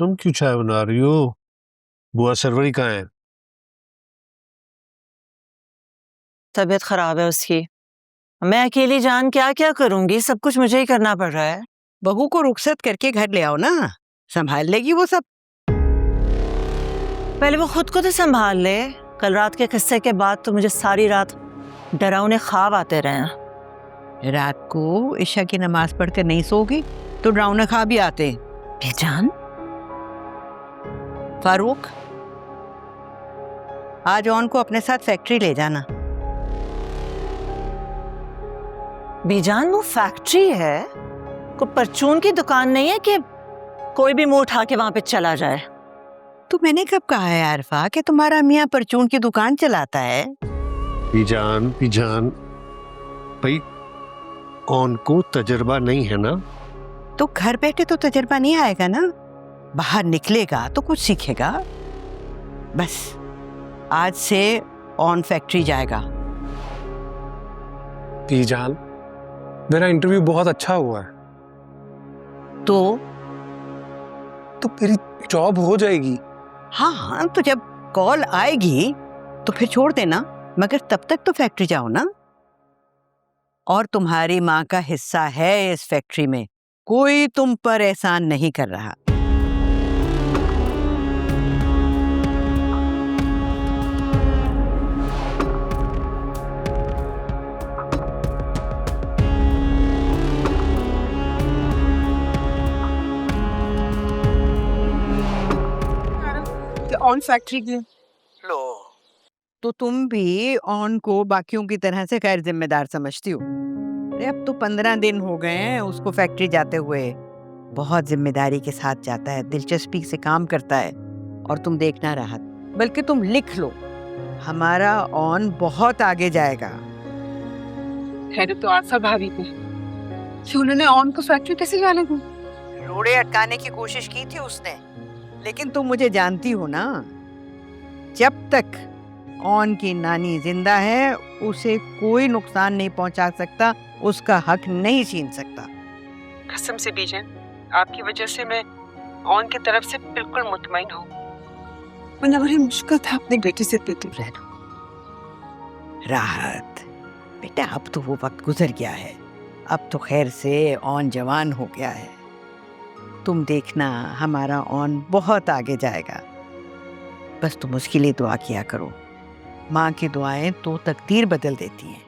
तुम क्यों चाय बना रही हो? बुआ सरवरी कहाँ है? तबीयत खराब है उसकी। मैं अकेली जान क्या क्या करूंगी, सब कुछ मुझे ही करना पड़ रहा है। बहू को रुखसत करके घर ले आओ ना, संभाल लेगी वो सब। पहले वो खुद को तो संभाल ले। कल रात के किस्से के बाद तो मुझे सारी रात डरावने ख्वाब आते रहे हैं। रात को ईशा की नमाज पढ़कर नहीं सोगी तो डरावना ख्वाब भी आते हैं। बेजान, फारूक, आज ऑन को अपने साथ फैक्ट्री ले जाना। बेजान वो फैक्ट्री है, कोई परचून की दुकान नहीं है कि कोई भी मुंह उठा के वहां पे चला जाए। तो मैंने कब कहा है आरफा कि तुम्हारा मियाँ परचून की दुकान चलाता है? बीजान भाई, ऑन को तजर्बा नहीं है ना? तो घर बैठे तो तजर्बा नहीं आएगा ना, बाहर निकलेगा तो कुछ सीखेगा। बस आज से ऑन फैक्ट्री जाएगा। बीजान, मेरा इंटरव्यू बहुत अच्छा हुआ है, तो मेरी जॉब हो जाएगी। हाँ, तो जब कॉल आएगी तो फिर छोड़ देना, मगर तब तक तो फैक्ट्री जाओ ना। और तुम्हारी माँ का हिस्सा है इस फैक्ट्री में, कोई तुम पर एहसान नहीं कर रहा। ऑन फैक्ट्री की लो, तो तुम भी ऑन को बाकियों की तरह से गैर जिम्मेदार समझती हो? अरे अब तो 15 दिन हो गए हैं उसको फैक्ट्री जाते हुए। बहुत जिम्मेदारी के साथ जाता है, दिलचस्पी से काम करता है। और तुम देखना राहत, बल्कि तुम लिख लो, हमारा ऑन बहुत आगे जाएगा। है तो आशा भाभी थी कि उन्होंने ऑन को फैक्ट्री कैसे जाने दी? रोड़े अटकाने की कोशिश की थी उसने, लेकिन तुम मुझे जानती हो ना, जब तक ऑन की नानी जिंदा है उसे कोई नुकसान नहीं पहुंचा सकता, उसका हक नहीं छीन सकता। कसम से बीजन, आपकी वजह से मैं ऑन की तरफ से बिल्कुल मुतमईन हूँ। वरना बड़ी मुश्किल था अपने बेटे से दूर रहना। राहत बेटा, अब तो वो वक्त गुजर गया है, अब तो खैर से ऑन जवान हो गया है। तुम देखना हमारा ऑन बहुत आगे जाएगा। बस तुम उसके लिए दुआ किया करो, माँ की दुआएं तो तकदीर बदल देती हैं।